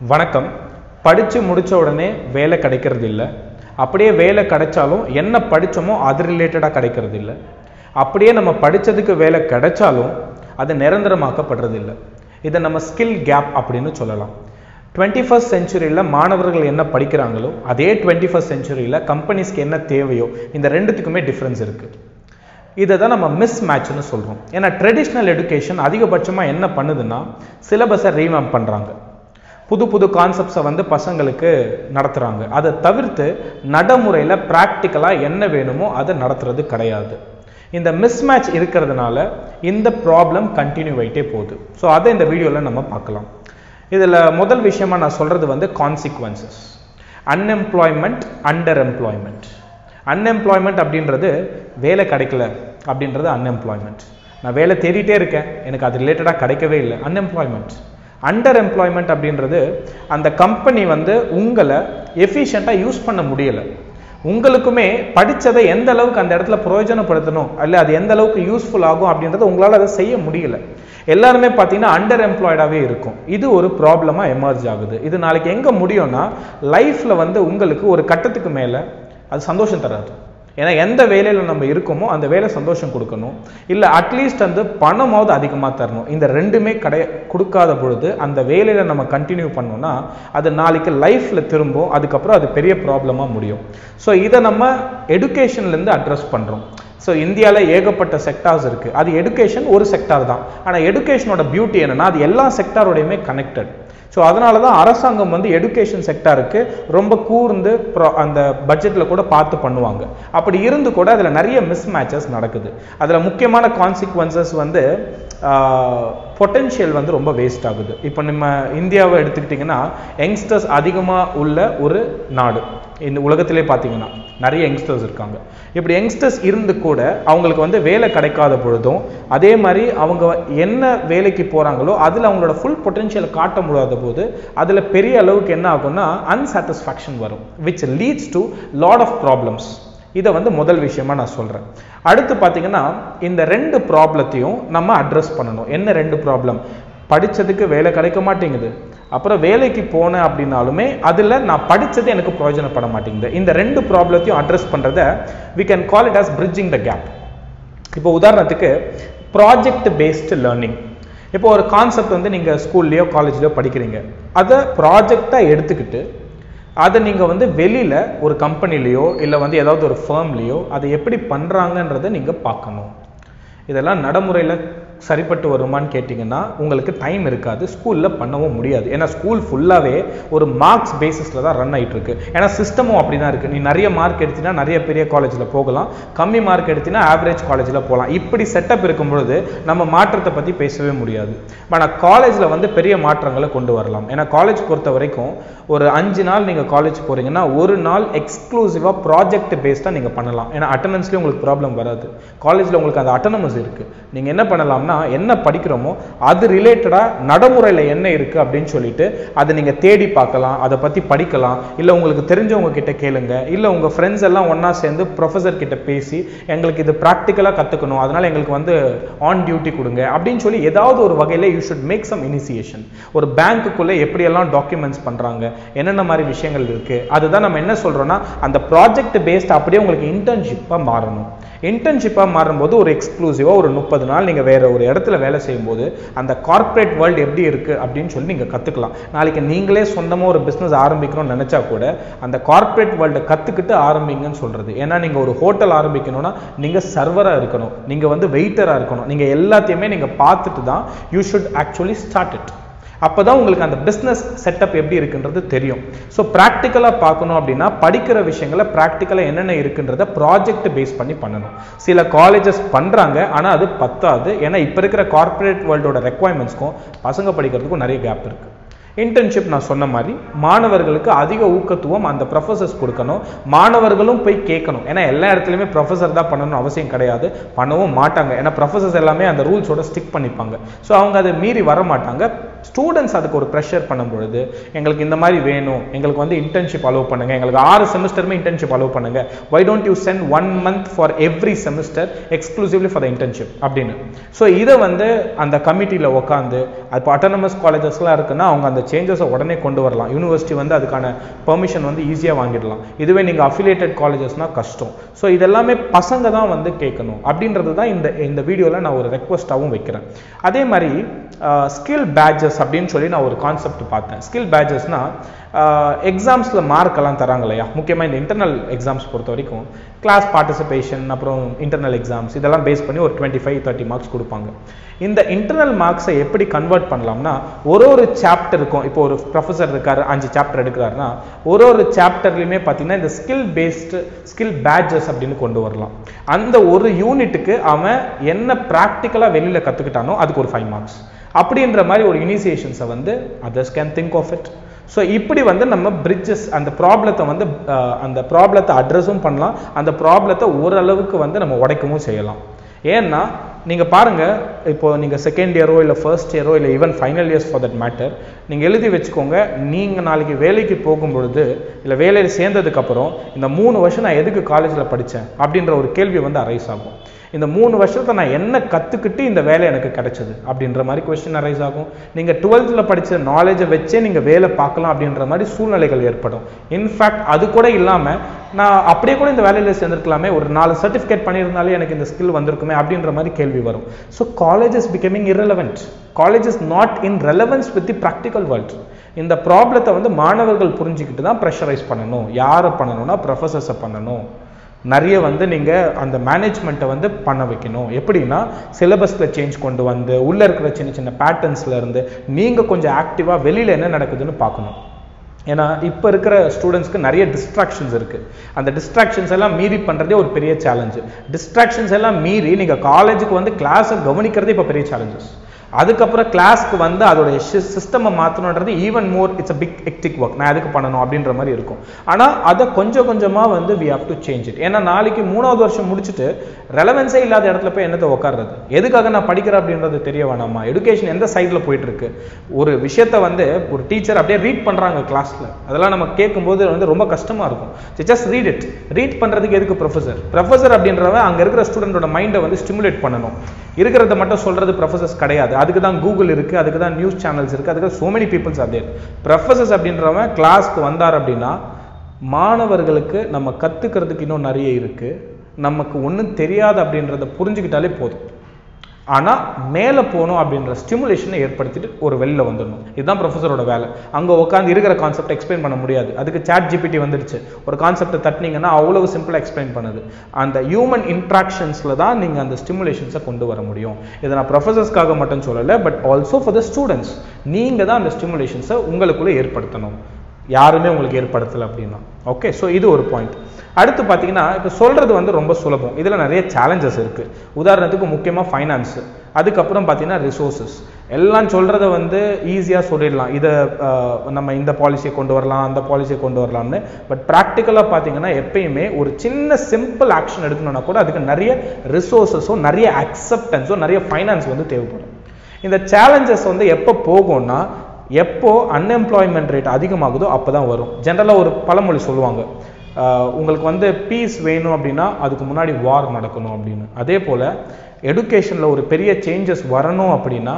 வணக்கம். படிச்சு முடிச்ச உடனே வேலை கிடைக்கிறது இல்லை. அப்படியே வேலை கிடைச்சாலும் என்ன படிச்சோமோ அது ரிலேட்டடா கிடைக்கிறது இல்லை. அப்படியே நம்ம படிச்சதுக்கு வேலை கிடைச்சாலும் அது நிரந்தரமாக்கப்படுறது இல்லை. இதை நம்ம ஸ்கில் கேப் அப்படின்னு சொல்லலாம். 21st செஞ்சுரியில் மாணவர்கள் என்ன படிக்கிறாங்களோ அதே 21st செஞ்சுரியில் கம்பெனிஸ்க்கு என்ன தேவையோ இந்த ரெண்டுத்துக்குமே டிஃப்ரென்ஸ் இருக்கு. இதை தான் நம்ம மிஸ் மேட்ச்னு சொல்றோம். ஏன்னா ட்ரெடிஷ்னல் எஜுகேஷன் அதிகபட்சமாக என்ன பண்ணுதுன்னா சிலபஸை ரீவேம்ப் பண்றாங்க, புது புது கான்செப்ட்ஸை பசங்களுக்கு நடத்துகிறாங்க. அதை தவிர்த்து நடைமுறையில் ப்ராக்டிக்கலாக என்ன வேணுமோ அதை நடத்துறது கிடையாது. இந்த மிஸ்மேட்ச் இருக்கிறதுனால இந்த ப்ராப்ளம் கண்டினியூ ஆகிட்டே போகுது. ஸோ அதை இந்த வீடியோவில் நம்ம பார்க்கலாம். இதில் முதல் விஷயமா நான் சொல்கிறது consequences. Unemployment, under employment. Unemployment அப்படின்றது வேலை கிடைக்கல அப்படின்றது அன்எம்ப்ளாய்மெண்ட். நான் வேலை தேடிட்டே இருக்கேன், எனக்கு அது ரிலேட்டடாக கிடைக்கவே இல்லை, அன்எம்ப்ளாய்மெண்ட். அண்டர் எம்ப்ளாய்மெண்ட் அப்படின்றது அந்த கம்பெனி உங்களை எஃபிஷியண்டாக யூஸ் பண்ண முடியலை. உங்களுக்குமே படித்ததை எந்த அளவுக்கு அந்த இடத்துல பிரயோஜனப்படுத்தணும் இல்லை அது எந்த அளவுக்கு யூஸ்ஃபுல் ஆகும் அப்படின்றத உங்களால் அதை செய்ய முடியல. எல்லாருமே பார்த்தீங்கன்னா அண்டர் எம்ப்ளாய்டாகவே இருக்கும். இது ஒரு ப்ராப்ளமாக எமர்ஜ் ஆகுது. இது நாளைக்கு எங்கே முடியும்னா லைஃப்பில் உங்களுக்கு ஒரு கட்டத்துக்கு மேலே அது சந்தோஷம் தராது. ஏன்னா எந்த வேலையில் நம்ம இருக்கோமோ அந்த வேலை சந்தோஷம் கொடுக்கணும், இல்லை அட்லீஸ்ட் பணமாவது அதிகமாக தரணும். இந்த ரெண்டுமே கொடுக்காத பொழுது அந்த வேலையில் நம்ம கண்டினியூ பண்ணோம்னா அது நாளைக்கு லைஃப்பில் திரும்பும். அதுக்கப்புறம் அது பெரிய ப்ராப்ளமாக முடியும். ஸோ இதை நம்ம எடுகேஷன்லேருந்து அட்ரஸ் பண்ணுறோம். ஸோ இந்தியாவில் ஏகப்பட்ட செக்டார்ஸ் இருக்குது. அது எடுகேஷன் ஒரு செக்டார் தான். ஆனால் எடுகேஷனோட பியூட்டி என்னென்னா அது எல்லா செக்டாரோடையுமே கனெக்டட். ஸோ அதனால தான் அரசாங்கம் எடுகேஷன் செக்டாருக்கு ரொம்ப கூர்ந்து அந்த பட்ஜெட்டில் கூட பார்த்து பண்ணுவாங்க. அப்படி இருந்து கூட அதில் நிறைய மிஸ்மேட்சஸ் நடக்குது. அதில் முக்கியமான கான்சிக்வன்சஸ் பொட்டென்ஷியல் ரொம்ப வேஸ்ட் ஆகுது. இப்போ நம்ம இந்தியாவை எடுத்துக்கிட்டிங்கன்னா யங்ஸ்டர்ஸ் அதிகமாக உள்ள ஒரு நாடு. இந்த உலகத்திலே பார்த்தீங்கன்னா நிறைய யங்ஸ்டர்ஸ் இருக்காங்க. இப்படி யங்ஸ்டர்ஸ் இருந்து கூட அவங்களுக்கு வேலை கிடைக்காத பொழுதும் அதே மாதிரி அவங்க என்ன வேலைக்கு போகிறாங்களோ அதில் அவங்களோட ஃபுல் பொட்டென்ஷியலை காட்ட முடியாத போது அதில் பெரிய அளவுக்கு என்ன ஆகும்னா அன்சாட்டிஸ்ஃபேக்ஷன் வரும், which leads to lot of problems. இதை முதல் விஷயமா நான் சொல்கிறேன். அடுத்து பார்த்தீங்கன்னா இந்த ரெண்டு ப்ராப்ளத்தையும் நம்ம அட்ரஸ் பண்ணணும். என்ன ரெண்டு ப்ராப்ளம்? படித்ததுக்கு வேலை கிடைக்க மாட்டேங்குது, அப்புறம் வேலைக்கு போனேன் அப்படின்னாலுமே அதில் நான் படித்தது எனக்கு பிரயோஜனப்பட மாட்டேங்குது. இந்த ரெண்டு ப்ராப்ளத்தையும் அட்ரஸ் பண்ணுறத we can call it as bridging the gap. இப்போ உதாரணத்துக்கு ப்ராஜெக்ட் பேஸ்டு லேர்னிங். இப்போ ஒரு கான்செப்ட் நீங்கள் ஸ்கூல்லையோ காலேஜ்லையோ படிக்கிறீங்க, அதை ப்ராஜெக்டாக எடுத்துக்கிட்டு அதை நீங்கள் வெளியில் ஒரு கம்பெனிலேயோ இல்லை ஏதாவது ஒரு ஃபர்ம்லேயோ அதை எப்படி பண்ணுறாங்கன்றதை நீங்கள் பார்க்கணும். இதெல்லாம் நடைமுறையில் சரிப்பட்டு வருமானு கேட்டிங்கன்னா உங்களுக்கு டைம் இருக்காது, ஸ்கூலில் பண்ணவும் முடியாது. ஏன்னா ஸ்கூல் ஃபுல்லாகவே ஒரு மார்க்ஸ் பேசிஸில் தான் ரன் ஆகிட்டு இருக்கு. ஏன்னா சிஸ்டமும் அப்படி தான் இருக்குது. நீ நிறைய மார்க் எடுத்தினா நிறைய பெரிய காலேஜில் போகலாம், கம்மி மார்க் எடுத்தினா ஆவரேஜ் காலேஜில் போகலாம். இப்படி செட்டப் இருக்கும் பொழுது நம்ம மாற்றத்தை பற்றி பேசவே முடியாது. ஆனால் காலேஜில் பெரிய மாற்றங்களை கொண்டு வரலாம். ஏன்னா காலேஜ் பொறுத்த வரைக்கும் ஒரு 5 நாள் நீங்கள் காலேஜ் போகிறீங்கன்னா ஒரு நாள் எக்ஸ்க்ளூசிவாக ப்ராஜெக்ட் பேஸ்டாக நீங்கள் பண்ணலாம். ஏன்னா அட்டண்டன்ஸ்லேயும் உங்களுக்கு ப்ராப்ளம் வராது. காலேஜில் உங்களுக்கு அந்த அட்டானமஸ் இருக்குது. நீங்கள் என்ன பண்ணலாம்னா என்ன படிக்கிறோமோ அது ரிலேட்டடாக நடைமுறையில் என்ன இருக்குது அப்படின்னு சொல்லிட்டு அதை நீங்கள் தேடி பார்க்கலாம், அதை பற்றி படிக்கலாம். இல்லை உங்களுக்கு தெரிஞ்சவங்க கிட்ட கேளுங்க, இல்லை உங்கள் ஃப்ரெண்ட்ஸ் எல்லாம் ஒன்றா சேர்ந்து ப்ரொஃபஸர் கிட்ட பேசி எங்களுக்கு இது ப்ராக்டிக்கலாக கற்றுக்கணும், அதனால் எங்களுக்கு ஆன் டியூட்டி கொடுங்க அப்படின்னு சொல்லி ஏதாவது ஒரு வகையில் you should make some initiation. ஒரு பேங்க்குள்ளே எப்படியெல்லாம் டாக்குமெண்ட்ஸ் பண்ணுறாங்க, என்னென்ன மாதிரி விஷயங்கள் இருக்குது, அதுதான் நம்ம என்ன சொல்கிறோன்னா அந்த ப்ராஜெக்ட் பேஸ்ட் அப்படியே உங்களுக்கு இன்டர்ன்ஷிப்பாக மாறணும். இன்டர்ன்ஷிப்பாக மாறும்போது ஒரு எக்ஸ்க்ளூசிவாக ஒரு 30 நாள் நீங்கள் வேறு ஒரு இடத்துல வேலை செய்யும்போது அந்த கார்ப்பரேட் வேர்ல்டு எப்படி இருக்குது அப்படின்னு சொல்லி நீங்கள் கற்றுக்கலாம். நாளைக்கு நீங்களே சொந்தமாக ஒரு பிஸ்னஸ் ஆரம்பிக்கணும்னு நினச்சா கூட அந்த கார்ப்பரேட் வேர்ல்டை கற்றுக்கிட்டு ஆரம்பிங்கன்னு சொல்கிறது. ஏன்னா நீங்கள் ஒரு ஹோட்டல் ஆரம்பிக்கணும்னா நீங்கள் சர்வராக இருக்கணும், நீங்கள் வெயிட்டராக இருக்கணும், நீங்கள் எல்லாத்தையுமே நீங்கள் பார்த்துட்டு தான் you should actually start it. அப்போ தான் உங்களுக்கு அந்த பிஸ்னஸ் செட்டப் எப்படி இருக்குன்றது தெரியும். ஸோ ப்ராக்டிக்கலாக பார்க்கணும் அப்படின்னா படிக்கிற விஷயங்களை ப்ராக்டிக்கலாக என்னென்ன இருக்குன்றத ப்ராஜெக்ட் பேஸ் பண்ணி பண்ணணும். சில காலேஜஸ் பண்ணுறாங்க, ஆனால் அது பத்தாது. ஏன்னா இப்போ இருக்கிற கார்ப்பரேட் வேர்ல்டோட ரெக்குவயர்மெண்ட்ஸ்க்கும் பசங்க படிக்கிறதுக்கும் நிறைய கேப் இருக்குது. இன்டர்ன்ஷிப் நான் சொன்ன மாதிரி மாணவர்களுக்கு அதிக ஊக்கத்துவம் அந்த ப்ரொஃபஸர்ஸ் கொடுக்கணும். மாணவர்களும் போய் கேட்கணும். ஏன்னா எல்லா இடத்துலையுமே ப்ரொஃபஸர் தான் பண்ணணும் அவசியம் கிடையாது, பண்ணவும் மாட்டாங்க. ஏன்னா ப்ரொஃபஸர்ஸ் எல்லாமே அந்த ரூல்ஸோட ஸ்டிக் பண்ணிப்பாங்க. ஸோ அவங்க அதை மீறி வர மாட்டாங்க. ஸ்டூடெண்ட்ஸ் அதுக்கு ஒரு ப்ரெஷர் பண்ணும்பொழுது எங்களுக்கு இந்த மாதிரி வேணும், எங்களுக்கு வந்து இன்டர்ன்ஷிப் அலோவ் பண்ணுங்க, எங்களுக்கு 6 செமஸ்டருமே இன்டர்ன்ஷிப் அலோவ் பண்ணுங்க, why don't you send 1 month for every semester exclusively for the internship அப்படின்னு. ஸோ இதை வந்து அந்த கமிட்டியில் உட்காந்து இப்போ அட்டானமஸ் காலேஜஸ்லாம் இருக்குன்னா அவங்க அந்த சேஞ்சஸை உடனே கொண்டு வரலாம். யூனிவர்சிட்டி வந்து அதுக்கான பெர்மிஷன் வந்து ஈஸியாக வாங்கிடலாம். இதுவே நீங்கள் அஃபிலியேட்டட் காலேஜஸ்னால் கஷ்டம். ஸோ இதெல்லாமே பசங்க தான் வந்து கேட்கணும் அப்படின்றது தான் இந்த வீடியோவில் நான் ஒரு ரெக்வஸ்ட்டாகவும் வைக்கிறேன். அதே மாதிரி ஸ்கில் பேட்சஸ் அப்படின்னு சொல்லி நான் ஒரு கான்செப்ட் பார்த்தேன். ஸ்கில் பேட்சஸ்னா எக்ஸாம்ஸில் மார்க்கெல்லாம் தராங்க இல்லையா, முக்கியமாக இந்த இன்டர்னல் எக்ஸாம்ஸ் பொறுத்த வரைக்கும் கிளாஸ் பார்ட்டிசிபேஷன் அப்புறம் இன்டர்னல் எக்ஸாம்ஸ் இதெல்லாம் பேஸ் பண்ணி ஒரு 25-30 மார்க்ஸ் கொடுப்பாங்க. இந்த இன்டர்னல் மார்க்ஸை எப்படி கன்வெர்ட் பண்ணலாம்னா ஒரு சாப்டருக்கும், இப்போ ஒரு ப்ரொஃபஸர் இருக்காரு 5 சாப்டர் எடுக்கிறாருன்னா ஒரு சாப்டர்லையுமே பார்த்தீங்கன்னா இந்த ஸ்கில் பேட்சஸ் அப்படின்னு கொண்டு வரலாம். அந்த ஒரு யூனிட்டுக்கு அவன் என்ன ப்ராக்டிக்கலாக வெளியில் கற்றுக்கிட்டானோ அதுக்கு ஒரு 5 மார்க்ஸ் அப்படின்ற மாதிரி ஒரு இனிஷியேஷன்ஸை வந்து others can think of it. So இப்படி வந்து நம்ம பிரிட்ஜஸ் அந்த ப்ராப்ளத்தை வந்து அந்த ப்ராப்ளத்தை அட்ரஸும் பண்ணலாம், அந்த ப்ராப்ளத்தை ஓரளவுக்கு வந்து நம்ம உடைக்கவும் செய்யலாம். ஏன்னா நீங்கள் பாருங்கள், இப்போ நீங்கள் செகண்ட் இயரோ இல்லை ஃபர்ஸ்ட் இயரோ இல்லை even final years for that matter நீங்கள் எழுதி வச்சுக்கோங்க. நீங்கள் நாளைக்கு வேலைக்கு போகும்பொழுது இல்லை வேலையில் சேர்ந்ததுக்கப்புறம் இந்த 3 வருஷம் நான் எதுக்கு காலேஜில் படித்தேன் அப்படின்ற ஒரு கேள்வி வந்து அரைஸ் ஆகும். இந்த 3 வருஷத்தை நான் என்ன கற்றுக்கிட்டு இந்த வேலை எனக்கு கிடைச்சது அப்படின்ற மாதிரி கொஸ்டின் அரைஸ் ஆகும். நீங்கள் 12th படித்த நாலேஜை வச்சே நீங்கள் வேலை பார்க்கலாம் அப்படின்ற மாதிரி சூழ்நிலைகள் ஏற்படும். இன்ஃபேக்ட் அது கூட இல்லாமல் நான் அப்படியே கூட இந்த வேலையில் சேர்ந்துருக்கலாமே, ஒரு 4 சர்டிஃபிகேட் பண்ணியிருந்தாலே எனக்கு இந்த ஸ்கில் வந்திருக்குமே அப்படின்ற மாதிரி கேள்வி வரும். So college is becoming irrelevant. College is not in relevance with the practical world. இந்த ப்ராப்ளத்தை வந்து மாணவர்கள் புரிஞ்சுக்கிட்டு தான் ப்ரெஷரைஸ் பண்ணணும். யாரை பண்ணணும்னா ப்ரொஃபஸர்ஸை பண்ணணும். நிறைய வந்து நீங்கள் அந்த மேனேஜ்மெண்ட்டை வந்து பண்ண வைக்கணும். எப்படின்னா சிலபஸில் சேஞ்ச் கொண்டு வந்து உள்ளே இருக்கிற சின்ன சின்ன பேட்டர்ன்ஸில் இருந்து நீங்கள் கொஞ்சம் ஆக்டிவாக வெளியில் என்ன நடக்குதுன்னு பார்க்கணும். ஏன்னா இப்போ இருக்கிற ஸ்டூடெண்ட்ஸ்க்கு நிறைய டிஸ்ட்ராக்ஷன்ஸ் இருக்குது. அந்த டிஸ்ட்ராக்ஷன்ஸ் எல்லாம் மீறி பண்ணுறதே ஒரு பெரிய சேலஞ்சு. டிஸ்ட்ராக்ஷன்ஸ் எல்லாம் மீறி நீங்கள் காலேஜுக்கு வந்து கிளாஸை கவனிக்கிறதே இப்போ பெரிய சேலஞ்சஸ். அதுக்கப்புறம் கிளாஸ்க்கு வந்து அதோடைய சிஸ்டமை மாற்றணுன்றது even more it's a big hectic work. நான் எதுக்கு பண்ணணும் அப்படின்ற மாதிரி இருக்கும். ஆனால் அதை கொஞ்சம் கொஞ்சமாக வந்து we have to change it. ஏன்னா நாளைக்கு 3வது வருஷம் முடிச்சுட்டு ரெலவன்ஸே இல்லாத இடத்துல போய் என்னத்தை உட்கார்றது, எதுக்காக நான் படிக்கிறேன் அப்படின்றது தெரிய வேணாமா? எஜுகேஷன் எந்த சைடில் போயிட்டு இருக்கு? ஒரு விஷயத்தை வந்து ஒரு டீச்சர் அப்படியே ரீட் பண்ணுறாங்க கிளாஸில், அதெல்லாம் நம்ம கேட்கும்போது வந்து ரொம்ப கஷ்டமாக இருக்கும். Just read it. ரீட் பண்ணுறதுக்கு எதுக்கு ப்ரொஃபஸர் அப்படின்றவன் அங்கே இருக்கிற ஸ்டூடெண்டோட மைண்டை வந்து ஸ்டிமுலேட் பண்ணணும். இருக்கிறத மட்டும் சொல்றது ப்ரொஃபஸர்ஸ் கிடையாது. அதுக்கு தான் கூகுள் இருக்கு, அதுக்கு தான் நியூஸ் சேனல்ஸ் இருக்கு, அதுக்கு so many peoples are there. Professors அப்படின்றவன் கிளாஸ்க்கு வந்தார் அப்படின்னா மாணவர்களுக்கு நம்ம கத்துக்கிறதுக்கு இன்னும் நிறைய இருக்கு, நமக்கு ஒன்றும் தெரியாது அப்படின்றத புரிஞ்சுக்கிட்டாலே போதும். ஆனால் மேலே போகணும் அப்படின்ற ஸ்டிமுலேஷனை ஏற்படுத்திட்டு ஒரு வெளியில் வந்துடணும். இதுதான் ப்ரொஃபஸரோட வேலை. அங்கே உட்காந்து இருக்கிற கான்செப்ட் எக்ஸ்பிளைன் பண்ண முடியாது. அதுக்கு சாட் ஜிபிடி வந்துடுச்சு. ஒரு கான்செப்டை தட்டினீங்கன்னா அவ்வளவு சிம்பிளாக எக்ஸ்பிளைன் பண்ணுது. அந்த ஹியூமன் இன்ட்ராக்ஷன்ஸில் தான் நீங்கள் அந்த ஸ்டிமுலேஷன்ஸை கொண்டு வர முடியும். இதை நான் ப்ரொஃபஸர்ஸ்க்காக மட்டும் சொல்லலை, but also for the students. நீங்கள் தான் அந்த ஸ்டிமுலேஷன்ஸை உங்களுக்குள்ளே ஏற்படுத்தணும். யாருமே உங்களுக்கு ஏற்படுத்தலை அப்படின்னா. ஓகே, ஸோ இது ஒரு பாயிண்ட். அடுத்து பார்த்தீங்கன்னா இப்போ சொல்கிறது வந்து ரொம்ப சுலபம், இதில் நிறைய சேலஞ்சஸ் இருக்குது. உதாரணத்துக்கு முக்கியமாக ஃபைனான்ஸு, அதுக்கப்புறம் பார்த்தீங்கன்னா ரிசோர்ஸஸ். எல்லாம் சொல்கிறத வந்து ஈஸியாக சொல்லிடலாம், இதை நம்ம இந்த பாலிசியை கொண்டு வரலாம், அந்த பாலிசியை கொண்டு வரலாம்னு. பட் ப்ராக்டிக்கலாக பார்த்தீங்கன்னா எப்பயுமே ஒரு சின்ன சிம்பிள் ஆக்ஷன் எடுக்கணும்னா கூட அதுக்கு நிறைய ரிசோர்ஸஸோ நிறைய அக்செப்டன்ஸோ நிறைய ஃபைனான்ஸ் வந்து தேவைப்படும். இந்த சேலஞ்சஸ் வந்து எப்போ போகும்னா எப்போ அன்எம்ப்ளாய்மெண்ட் ரேட் அதிகமாகுதோ அப்போ தான் வரும். ஜென்ரலாக ஒரு பழமொழி சொல்லுவாங்க, உங்களுக்கு வந்து பீஸ் வேணும் அப்படின்னா அதுக்கு முன்னாடி வார் நடக்கணும் அப்படின்னு. அதே போல் எடுகேஷனில் ஒரு பெரிய சேஞ்சஸ் வரணும் அப்படின்னா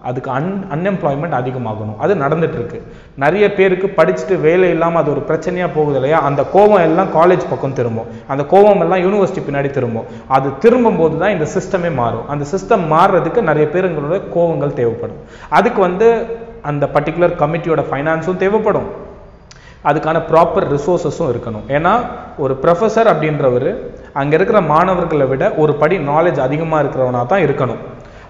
அதுக்கு அன்எம்ப்ளாய்மெண்ட் அதிகமாகணும். அது நடந்துட்டு இருக்கு. நிறைய பேருக்கு படிச்சுட்டு வேலை இல்லாமல் அது ஒரு பிரச்சனையாக போகுது இல்லையா? அந்த கோவம் எல்லாம் காலேஜ் பக்கம் திரும்பும், அந்த கோவம் எல்லாம் யூனிவர்சிட்டி பின்னாடி திரும்பும். அது திரும்பும் போது தான் இந்த சிஸ்டமே மாறும். அந்த சிஸ்டம் மாறுறதுக்கு நிறைய பேருங்களோட கோவங்கள் தேவைப்படும். அதுக்கு வந்து அந்த பர்டிகுலர் கமிட்டியோட ஃபைனான்ஸும் தேவைப்படும், அதுக்கான ப்ராப்பர் ரிசோர்ஸஸும் இருக்கணும். ஏன்னா ஒரு ப்ரொஃபஸர் அப்படின்றவர் அங்கே இருக்கிற மாணவர்களை விட ஒரு படி நாலேஜ் அதிகமாக இருக்கிறவனா தான் இருக்கணும்.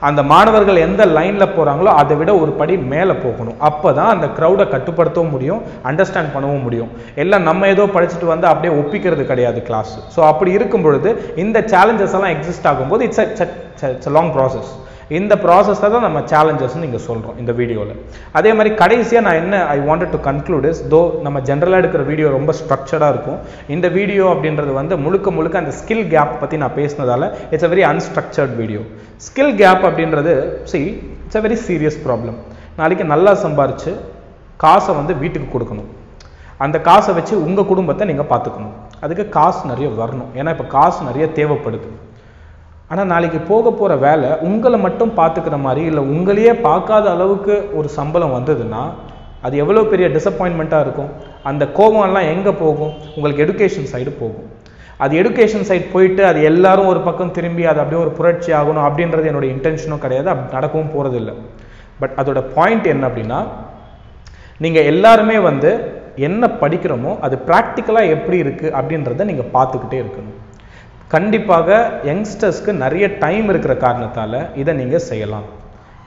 அந்த மாணவர்கள் எந்த லைனில் போகிறாங்களோ அதை விட ஒரு படி மேலே போகணும். அப்போ தான் அந்த க்ரௌடை கட்டுப்படுத்தவும் முடியும், அண்டர்ஸ்டாண்ட் பண்ணவும் முடியும். எல்லாம் நம்ம ஏதோ படிச்சுட்டு வந்து அப்படியே ஒப்பிக்கிறது கிடையாது கிளாஸ். ஸோ அப்படி இருக்கும் பொழுது இந்த சேலஞ்சஸ் எல்லாம் எக்ஸிஸ்ட் ஆகும்போது இட்ஸ் அ லாங் ப்ராசஸ். இந்த ப்ராசஸை தான் நம்ம சேலஞ்சஸ்ன்னு நீங்கள் சொல்கிறோம் இந்த வீடியோவில். அதே மாதிரி கடைசியாக நான் என்ன I wanted to conclude is, தோ நம்ம ஜென்ரலாக எடுக்கிற வீடியோ ரொம்ப ஸ்ட்ரக்சர்டாக இருக்கும், இந்த வீடியோ அப்படின்றது வந்து முழுக்க அந்த ஸ்கில் கேப் பற்றி நான் பேசினதால it's a very unstructured video. Skill gap அப்படின்றது it's a very serious problem. நாளைக்கு நல்லா சம்பாரிச்சு காசை வந்து வீட்டுக்கு கொடுக்கணும். அந்த காசை வச்சு உங்கள் குடும்பத்தை நீங்கள் பார்த்துக்கணும். அதுக்கு காசு நிறைய வரணும். ஏன்னா இப்போ காசு நிறைய தேவைப்படுது. ஆனால் நாளைக்கு போக போகிற வேலை உங்களை மட்டும் பார்த்துக்கிற மாதிரி இல்லை உங்களையே பார்க்காத அளவுக்கு ஒரு சம்பளம் வந்ததுன்னா அது எவ்வளோ பெரிய டிசப்பாயின்மெண்ட்டாக இருக்கும். அந்த கோபம்லாம் எங்கே போகும்? உங்களுக்கு எடுகேஷன் சைடு போகும். அது எடுகேஷன் சைடு போயிட்டு அது எல்லாரும் ஒரு பக்கம் திரும்பி அது அப்படியே ஒரு புரட்சி ஆகணும் அப்படின்றது என்னோட இன்டென்ஷனும் கிடையாது. அப்படி நடக்கவும் போகிறது இல்லை. பட் அதோட பாயிண்ட் என்ன அப்படின்னா, நீங்கள் எல்லாருமே வந்து என்ன படிக்கிறோமோ அது ப்ராக்டிக்கலாக எப்படி இருக்குது அப்படின்றத நீங்கள் பார்த்துக்கிட்டே இருக்கணும். கண்டிப்பாக யங்ஸ்டர்ஸ்க்கு நிறைய டைம் இருக்கிற காரணத்தால் இதை நீங்கள் செய்யலாம்.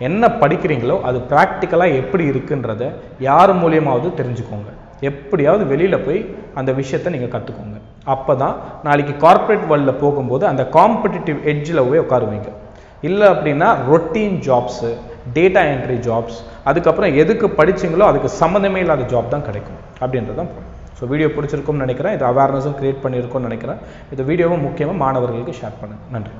என்ன படிக்கிறீங்களோ அது ப்ராக்டிக்கலாக எப்படி இருக்குன்றத யார் மூலியமாவது தெரிஞ்சுக்கோங்க. எப்படியாவது வெளியில் போய் அந்த விஷயத்தை நீங்கள் கற்றுக்கோங்க. அப்போ தான் நாளைக்கு கார்ப்பரேட் வேர்ல்டில் போகும்போது அந்த காம்படிட்டிவ் எட்ஜில் போய் உட்காருவீங்க. இல்லை அப்படின்னா routine jobs, data entry jobs, அதுக்கப்புறம் எதுக்கு படிச்சிங்களோ அதுக்கு சம்மந்தமே இல்லாத ஜாப் தான் கிடைக்கும் அப்படின்றது தான் போகும். ஸோ வீடியோ பிடிச்சிருக்கும்னு நினைக்கிறேன். இது அவேர்னஸும் கிரியேட் பண்ணியிருக்கும்னு நினைக்கிறேன். இந்த வீடியோவும் முக்கியமாக மாணவர்களுக்கு ஷேர் பண்ணுங்கள். நன்றி.